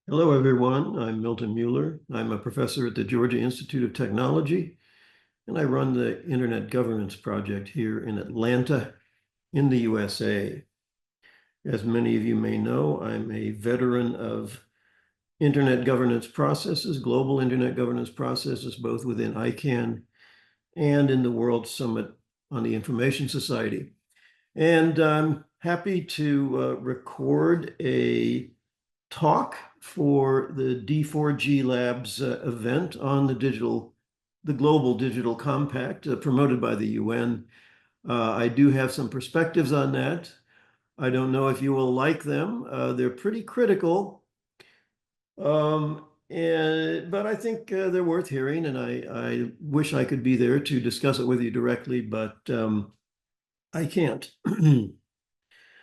Hello, everyone. I'm Milton Mueller. I'm a professor at the Georgia Institute of Technology, and I run the Internet Governance Project here in Atlanta, in the USA. As many of you may know, I'm a veteran of Internet governance processes, global Internet governance processes, both within ICANN and in the World Summit on the Information Society. And I'm happy to record a talk for the D4G Labs event on the Global Digital Compact promoted by the UN. I do have some perspectives on that. I don't know if you will like them. They're pretty critical, but I think they're worth hearing, and I wish I could be there to discuss it with you directly, but I can't.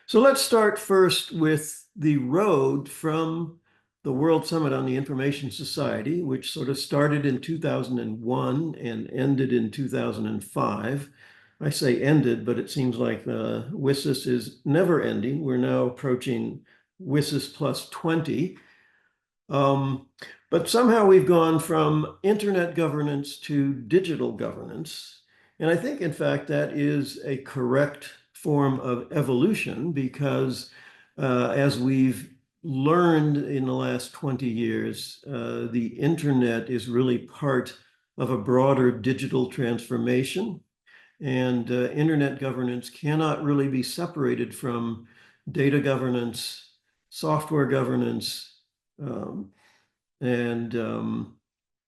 So let's start first with the road from the World Summit on the Information Society, which sort of started in 2001 and ended in 2005. I say ended, but it seems like WSIS is never ending. We're now approaching WSIS plus 20. But somehow we've gone from internet governance to digital governance. And I think, in fact, that is a correct form of evolution because as we've learned in the last 20 years, the internet is really part of a broader digital transformation. And internet governance cannot really be separated from data governance, software governance, and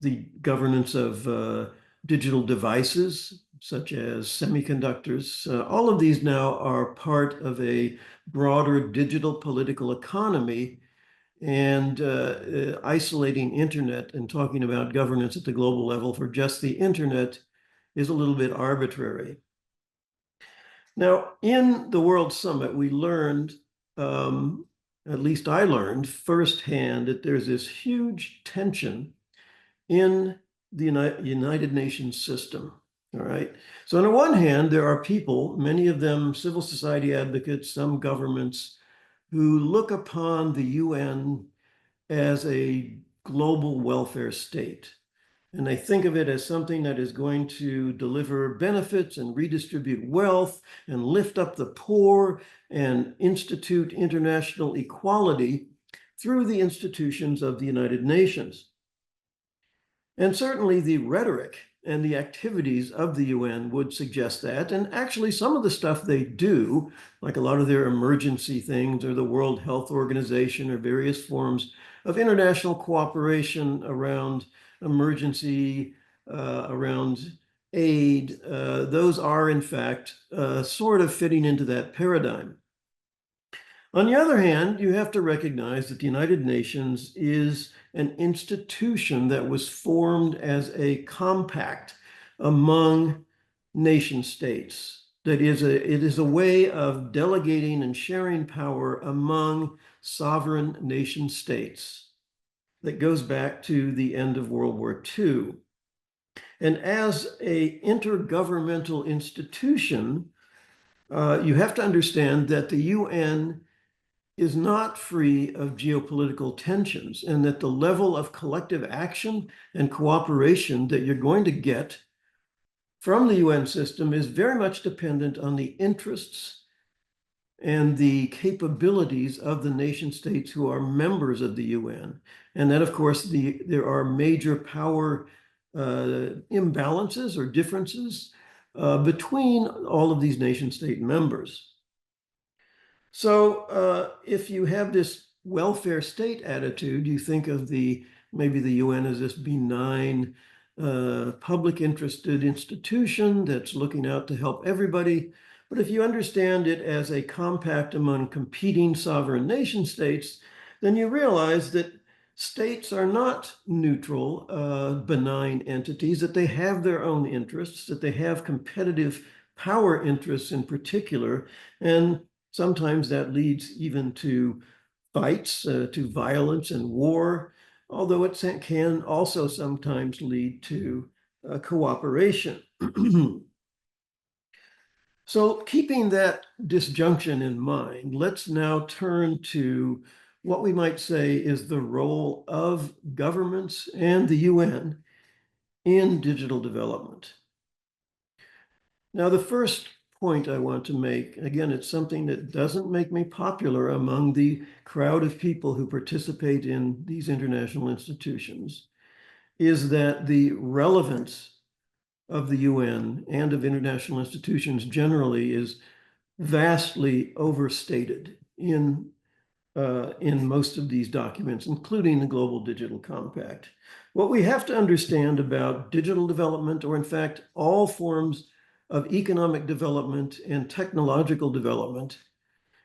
the governance of digital devices, such as semiconductors. All of these now are part of a broader digital political economy, and isolating internet and talking about governance at the global level for just the internet is a little bit arbitrary. Now, in the World Summit, we learned, at least I learned firsthand, that there's this huge tension in the United Nations system. All right. So on the one hand, there are people, many of them civil society advocates, some governments, who look upon the UN as a global welfare state. And they think of it as something that is going to deliver benefits and redistribute wealth and lift up the poor and institute international equality through the institutions of the United Nations. And certainly the rhetoric and the activities of the UN would suggest that. And actually some of the stuff they do, like a lot of their emergency things or the World Health Organization or various forms of international cooperation around emergency, around aid, those are in fact sort of fitting into that paradigm. On the other hand, you have to recognize that the United Nations is an institution that was formed as a compact among nation states. That is, it is a way of delegating and sharing power among sovereign nation states that goes back to the end of World War II. And as an intergovernmental institution, you have to understand that the UN is not free of geopolitical tensions, and that the level of collective action and cooperation that you're going to get from the UN system is very much dependent on the interests and the capabilities of the nation states who are members of the UN. And then, of course, there are major power imbalances or differences between all of these nation state members. So if you have this welfare state attitude, you think of maybe the UN as this benign, public interested institution that's looking out to help everybody. But if you understand it as a compact among competing sovereign nation states, then you realize that states are not neutral, benign entities, that they have their own interests, that they have competitive power interests in particular, and sometimes that leads even to fights, to violence and war, although it can also sometimes lead to cooperation. So keeping that disjunction in mind, let's now turn to what we might say is the role of governments and the UN in digital development. Now, the first point I want to make, again, it's something that doesn't make me popular among the crowd of people who participate in these international institutions, is that the relevance of the UN and of international institutions generally is vastly overstated in most of these documents, including the Global Digital Compact. What we have to understand about digital development, or in fact, all forms of economic development and technological development,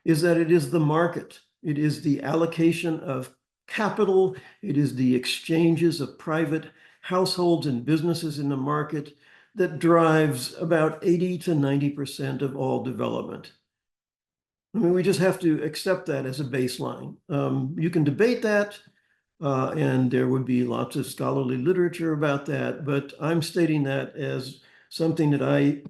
is that it is the market. It is the allocation of capital. It is the exchanges of private households and businesses in the market that drives about 80 to 90% of all development. I mean, we just have to accept that as a baseline. You can debate that, and there would be lots of scholarly literature about that, but I'm stating that as something that I,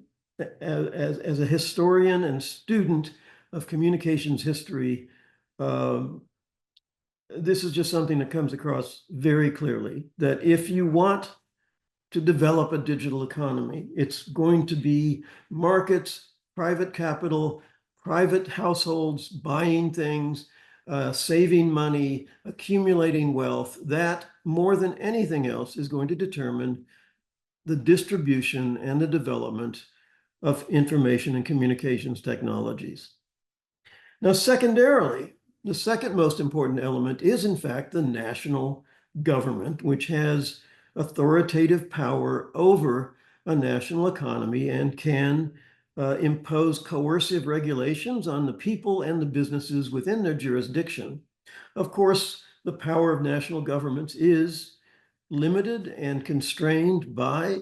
as a historian and student of communications history, this is just something that comes across very clearly, that if you want to develop a digital economy, it's going to be markets, private capital, private households buying things, saving money, accumulating wealth. That, more than anything else, is going to determine the distribution and the development of information and communications technologies. Now, secondarily, the second most important element is, in fact, the national government, which has authoritative power over a national economy and can impose coercive regulations on the people and the businesses within their jurisdiction. Of course, the power of national governments is limited and constrained by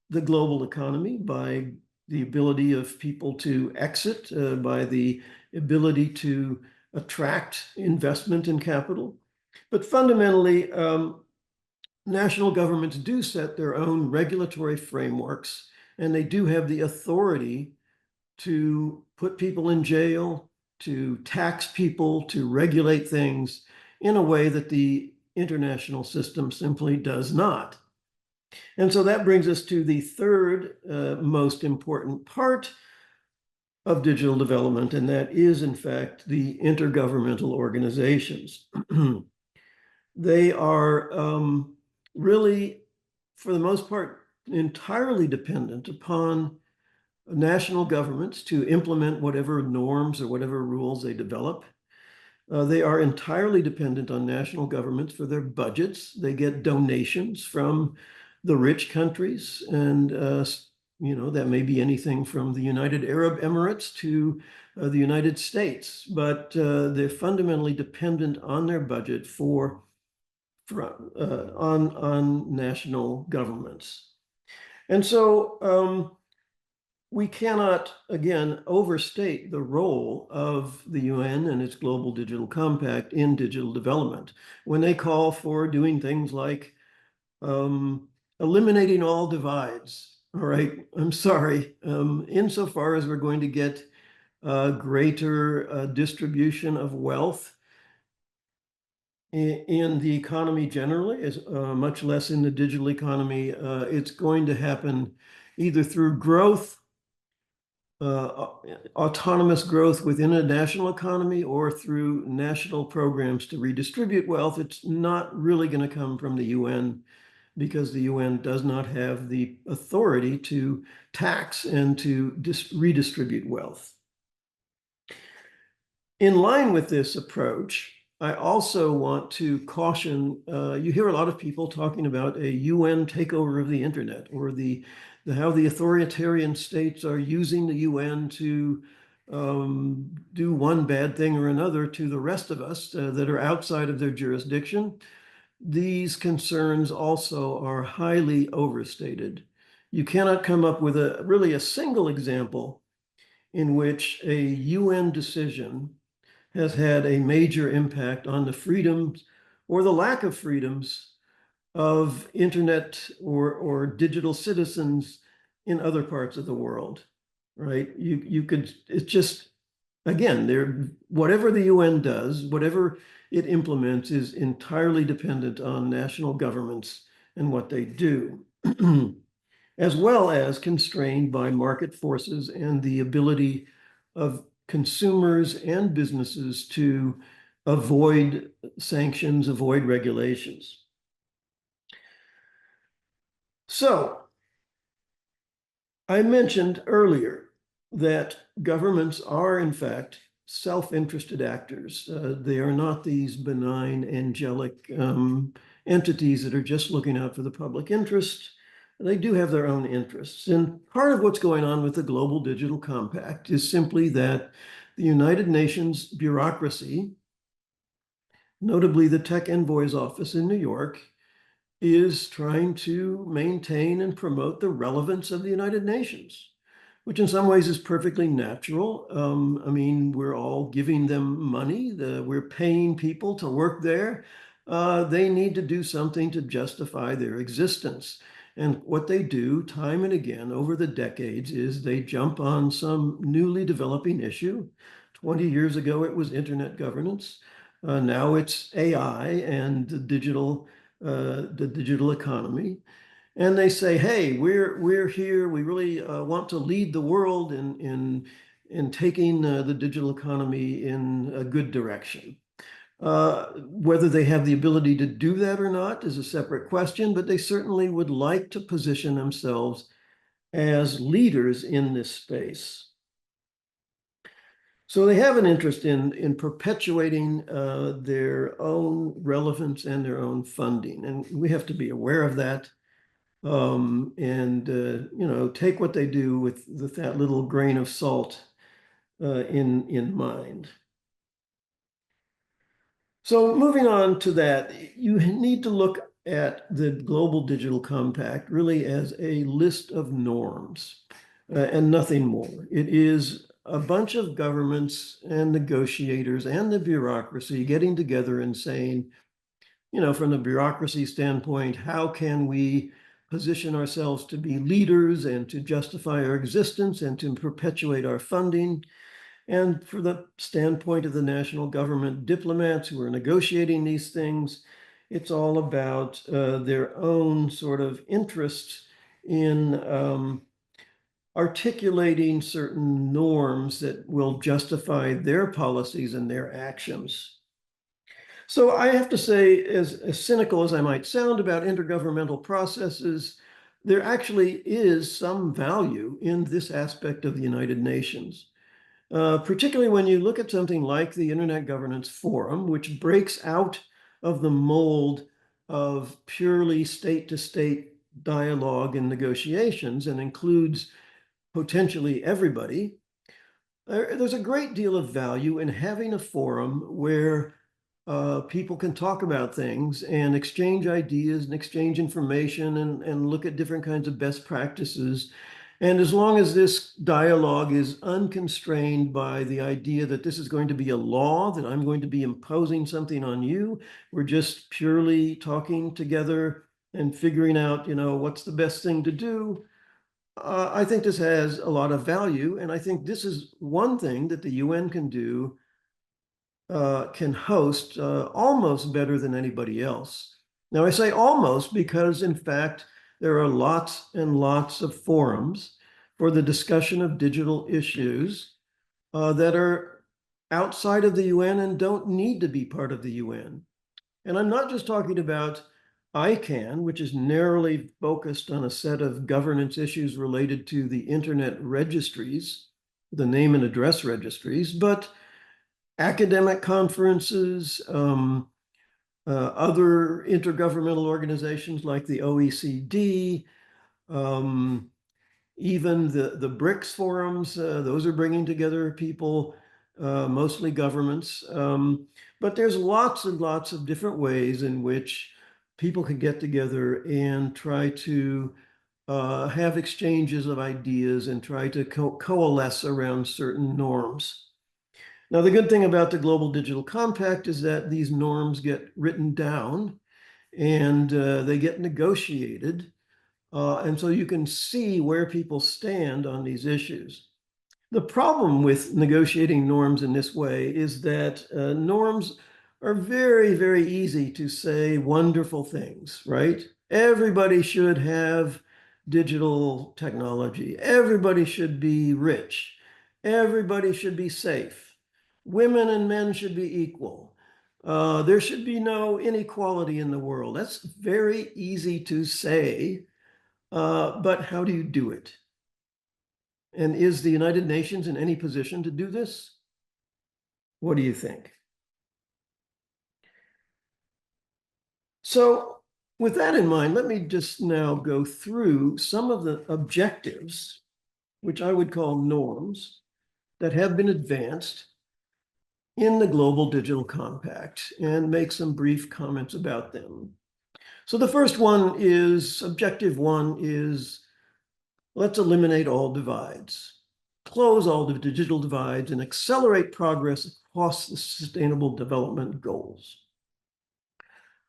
the global economy, by the ability of people to exit, by the ability to attract investment and capital. But fundamentally, national governments do set their own regulatory frameworks, and they do have the authority to put people in jail, to tax people, to regulate things in a way that the international system simply does not. And so that brings us to the third most important part of digital development, and that is, in fact, the intergovernmental organizations. They are really, for the most part, entirely dependent upon national governments to implement whatever norms or whatever rules they develop. They are entirely dependent on national governments for their budgets. They get donations from the rich countries, and that may be anything from the United Arab Emirates to the United States, but they're fundamentally dependent on their budget on national governments. And so we cannot, again, overstate the role of the UN and its Global Digital Compact in digital development when they call for doing things like eliminating all divides. All right, I'm sorry. Insofar as we're going to get greater distribution of wealth in the economy generally, much less in the digital economy, it's going to happen either through growth, autonomous growth within a national economy, or through national programs to redistribute wealth. It's not really going to come from the UN, because the UN does not have the authority to tax and to redistribute wealth. In line with this approach, I also want to caution, you hear a lot of people talking about a UN takeover of the internet, or how the authoritarian states are using the UN to do one bad thing or another to the rest of us that are outside of their jurisdiction. These concerns also are highly overstated. You cannot come up with really a single example in which a UN decision has had a major impact on the freedoms or the lack of freedoms of internet or digital citizens in other parts of the world, right? You could, it's just, again, whatever the UN does, whatever it implements is entirely dependent on national governments and what they do, as well as constrained by market forces and the ability of consumers and businesses to avoid sanctions, avoid regulations. So, I mentioned earlier that governments are, in fact, self-interested actors. They are not these benign, angelic entities that are just looking out for the public interest. They do have their own interests. And part of what's going on with the Global Digital Compact is simply that the United Nations bureaucracy, notably the Tech Envoy's office in New York, is trying to maintain and promote the relevance of the United Nations, which in some ways is perfectly natural. I mean, we're all giving them money. We're paying people to work there. They need to do something to justify their existence. And what they do time and again over the decades is they jump on some newly developing issue. 20 years ago, it was internet governance. Now it's AI and the digital economy. And they say, hey, we're here. We really want to lead the world in taking the digital economy in a good direction. Whether they have the ability to do that or not is a separate question, but they certainly would like to position themselves as leaders in this space. So they have an interest in perpetuating their own relevance and their own funding. And we have to be aware of that. Take what they do with that little grain of salt in mind. So moving on to that, you need to look at the Global Digital Compact really as a list of norms and nothing more. It is a bunch of governments and negotiators and the bureaucracy getting together and saying, from the bureaucracy standpoint, how can we position ourselves to be leaders and to justify our existence and to perpetuate our funding? And for the standpoint of the national government diplomats who are negotiating these things, it's all about their own sort of interests in articulating certain norms that will justify their policies and their actions. So I have to say, as cynical as I might sound about intergovernmental processes, there actually is some value in this aspect of the United Nations. Particularly when you look at something like the Internet Governance Forum, which breaks out of the mold of purely state-to-state dialogue and negotiations and includes potentially everybody. There's a great deal of value in having a forum where people can talk about things and exchange ideas and exchange information and look at different kinds of best practices. And as long as this dialogue is unconstrained by the idea that this is going to be a law, that I'm going to be imposing something on you, we're just purely talking together and figuring out, what's the best thing to do. I think this has a lot of value. And I think this is one thing that the UN can do, can host almost better than anybody else. Now, I say almost because, in fact, there are lots and lots of forums for the discussion of digital issues that are outside of the UN and don't need to be part of the UN. And I'm not just talking about ICANN, which is narrowly focused on a set of governance issues related to the internet registries, the name and address registries, but academic conferences, other intergovernmental organizations like the OECD, even the BRICS forums, those are bringing together people, mostly governments. But there's lots and lots of different ways in which people can get together and try to have exchanges of ideas and try to coalesce around certain norms. Now, the good thing about the Global Digital Compact is that these norms get written down and they get negotiated. And so you can see where people stand on these issues. The problem with negotiating norms in this way is that norms are very, very easy to say wonderful things, right? Everybody should have digital technology. Everybody should be rich. Everybody should be safe. Women and men should be equal. There should be no inequality in the world. That's very easy to say, but how do you do it? And is the United Nations in any position to do this? What do you think? So with that in mind, let me just now go through some of the objectives, which I would call norms, that have been advanced in the Global Digital Compact and make some brief comments about them. So the first one is, objective one is, let's eliminate all divides, close all the digital divides, and accelerate progress across the Sustainable Development Goals.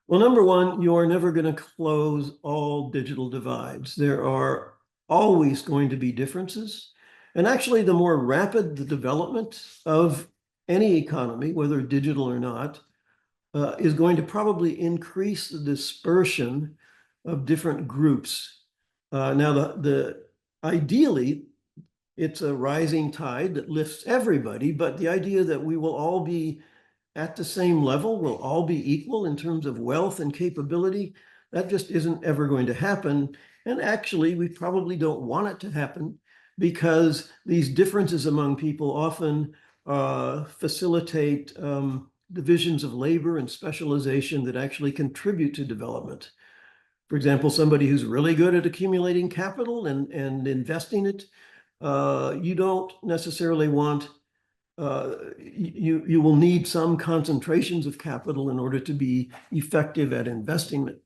Well, number one, you are never going to close all digital divides. There are always going to be differences. And actually, the more rapid the development of any economy, whether digital or not, is going to probably increase the dispersion of different groups. Now, ideally, it's a rising tide that lifts everybody, but the idea that we will all be at the same level, will all be equal in terms of wealth and capability, that just isn't ever going to happen. And actually, we probably don't want it to happen because these differences among people often facilitate divisions of labor and specialization that actually contribute to development. For example, somebody who's really good at accumulating capital and investing it, you don't necessarily want you will need some concentrations of capital in order to be effective at investing it.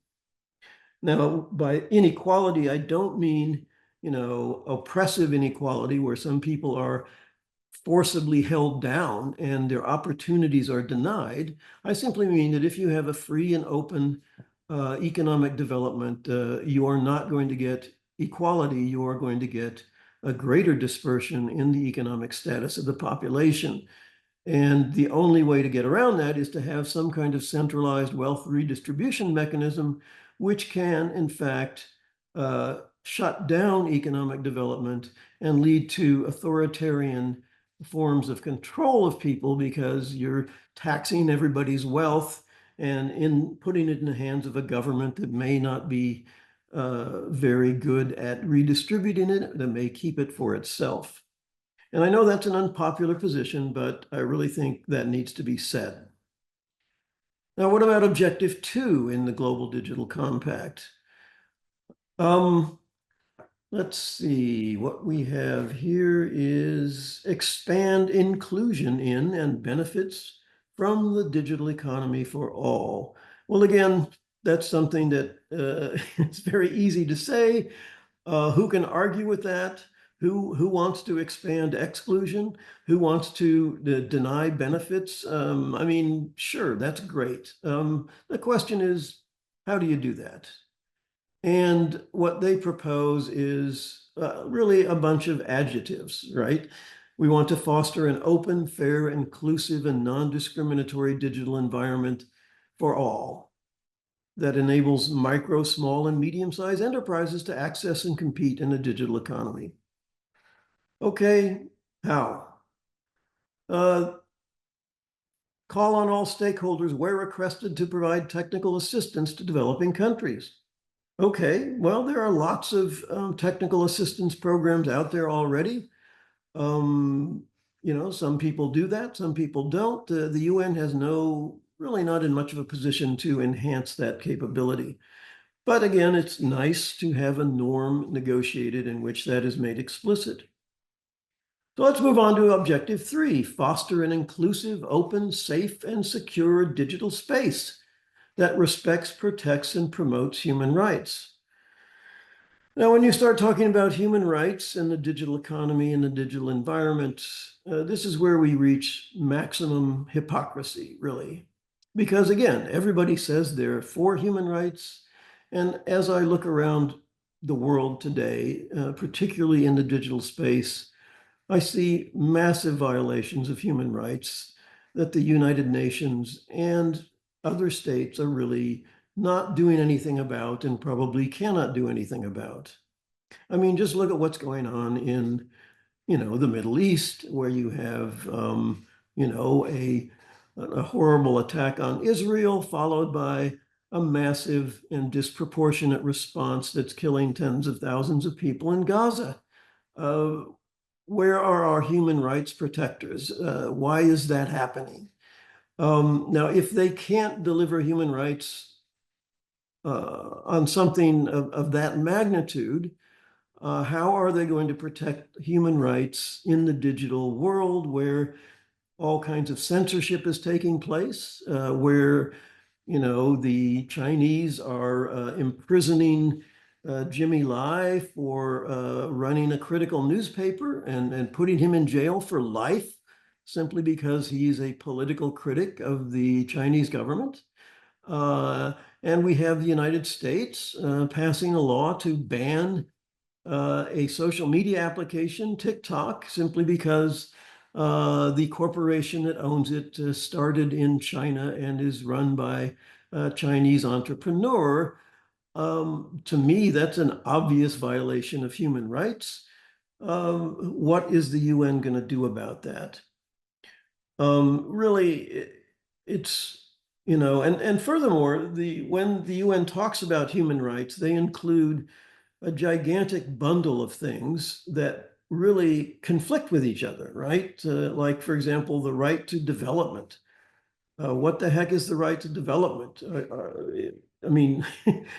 Now, by inequality, I don't mean, oppressive inequality where some people are forcibly held down and their opportunities are denied. I simply mean that if you have a free and open economic development, you are not going to get equality, you are going to get a greater dispersion in the economic status of the population. And the only way to get around that is to have some kind of centralized wealth redistribution mechanism, which can, in fact, shut down economic development and lead to authoritarian forms of control of people because you're taxing everybody's wealth and in putting it in the hands of a government that may not be very good at redistributing it, that may keep it for itself. And I know that's an unpopular position, but I really think that needs to be said. Now, what about objective 2 in the Global Digital Compact? Let's see, what we have here is expand inclusion in and benefits from the digital economy for all. Well, again, that's something that it's very easy to say. Who can argue with that? Who wants to expand exclusion? Who wants to deny benefits? I mean, sure, that's great. The question is, how do you do that? And what they propose is really a bunch of adjectives, right? We want to foster an open, fair, inclusive, and non-discriminatory digital environment for all that enables micro, small, and medium-sized enterprises to access and compete in the digital economy. Okay, how? Call on all stakeholders where requested to provide technical assistance to developing countries. Okay, well, there are lots of technical assistance programs out there already. Some people do that, some people don't. The UN has really not in much of a position to enhance that capability. But again, it's nice to have a norm negotiated in which that is made explicit. So let's move on to objective 3, foster an inclusive, open, safe, and secure digital space that respects, protects, and promotes human rights. Now, when you start talking about human rights and the digital economy and the digital environment, this is where we reach maximum hypocrisy, really. Because again, everybody says they're for human rights. And as I look around the world today, particularly in the digital space, I see massive violations of human rights. that the United Nations and other states are really not doing anything about and probably cannot do anything about. I mean, just look at what's going on in, the Middle East, where you have, a horrible attack on Israel, followed by a massive and disproportionate response that's killing tens of thousands of people in Gaza. Where are our human rights protectors? Why is that happening? Now, if they can't deliver human rights on something of that magnitude, how are they going to protect human rights in the digital world where all kinds of censorship is taking place, where the Chinese are imprisoning Jimmy Lai for running a critical newspaper and putting him in jail for life simply because he's a political critic of the Chinese government. And we have the United States passing a law to ban a social media application, TikTok, simply because the corporation that owns it started in China and is run by a Chinese entrepreneur. To me, that's an obvious violation of human rights. What is the UN going to do about that? Really, it's, and furthermore, when the UN talks about human rights, they include a gigantic bundle of things that really conflict with each other, right? Like, for example, the right to development. What the heck is the right to development? I mean,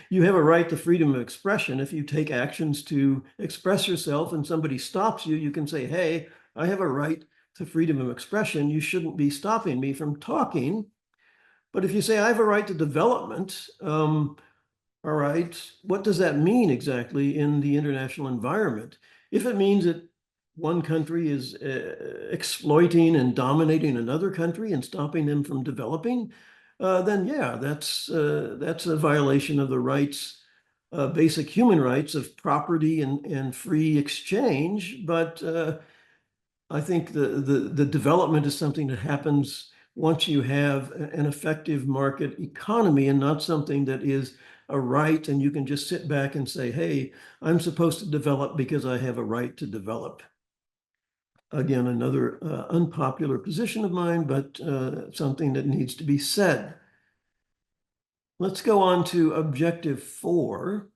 you have a right to freedom of expression. If you take actions to express yourself and somebody stops you, you can say, hey, I have a right to freedom of expression. You shouldn't be stopping me from talking. But if you say I have a right to development, all right, what does that mean exactly in the international environment? If it means that one country is exploiting and dominating another country and stopping them from developing, then yeah, that's a violation of the rights, basic human rights of property and free exchange. But I think the development is something that happens once you have an effective market economy and not something that is a right and you can just sit back and say, hey, I'm supposed to develop because I have a right to develop. Again, another unpopular position of mine, but something that needs to be said. Let's go on to objective 4.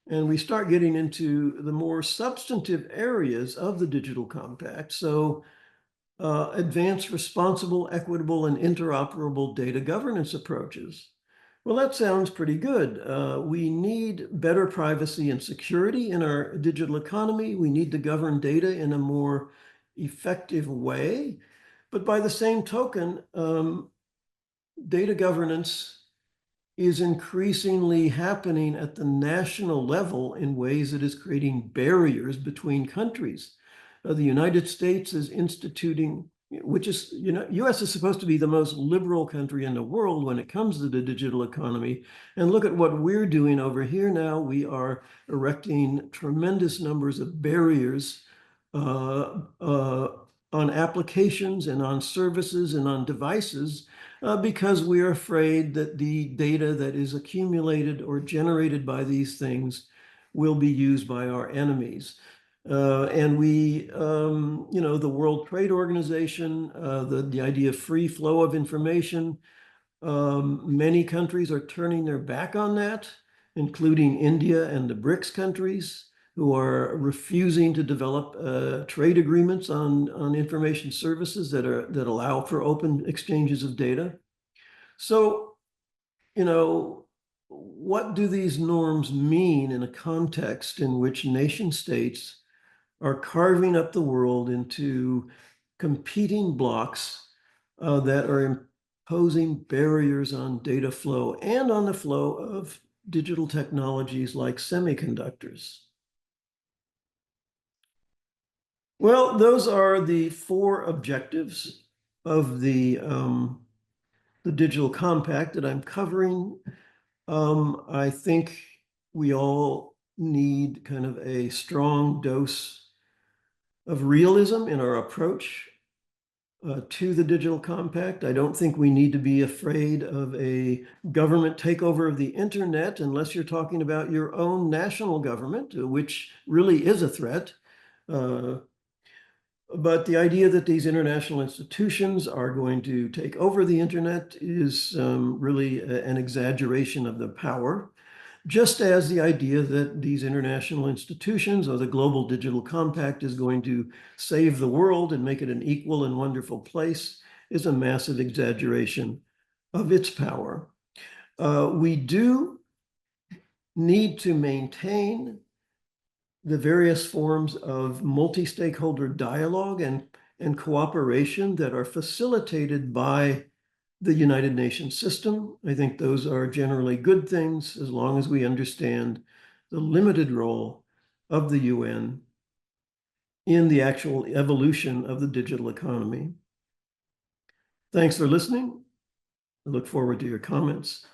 And we start getting into the more substantive areas of the digital compact. So advance responsible, equitable, and interoperable data governance approaches. Well, that sounds pretty good. We need better privacy and security in our digital economy. We need to govern data in a more effective way. But by the same token, data governance is increasingly happening at the national level in ways that is creating barriers between countries. The United States is instituting, which is, US is supposed to be the most liberal country in the world when it comes to the digital economy. And look at what we're doing over here now. We are erecting tremendous numbers of barriers on applications and on services and on devices because we are afraid that the data that is accumulated or generated by these things will be used by our enemies. And we, the World Trade Organization, the idea of free flow of information, many countries are turning their back on that, including India and the BRICS countries, who are refusing to develop trade agreements on information services that allow for open exchanges of data. So, what do these norms mean in a context in which nation states are carving up the world into competing blocks that are imposing barriers on data flow and on the flow of digital technologies like semiconductors? Well, those are the 4 objectives of the digital compact that I'm covering. I think we all need kind of a strong dose of realism in our approach to the digital compact. I don't think we need to be afraid of a government takeover of the internet unless you're talking about your own national government, which really is a threat. But the idea that these international institutions are going to take over the internet is really an exaggeration of the power. Just as the idea that these international institutions or the global digital compact is going to save the world and make it an equal and wonderful place is a massive exaggeration of its power. We do need to maintain the various forms of multi-stakeholder dialogue and cooperation that are facilitated by the United Nations system. I think those are generally good things as long as we understand the limited role of the UN in the actual evolution of the digital economy. Thanks for listening. I look forward to your comments.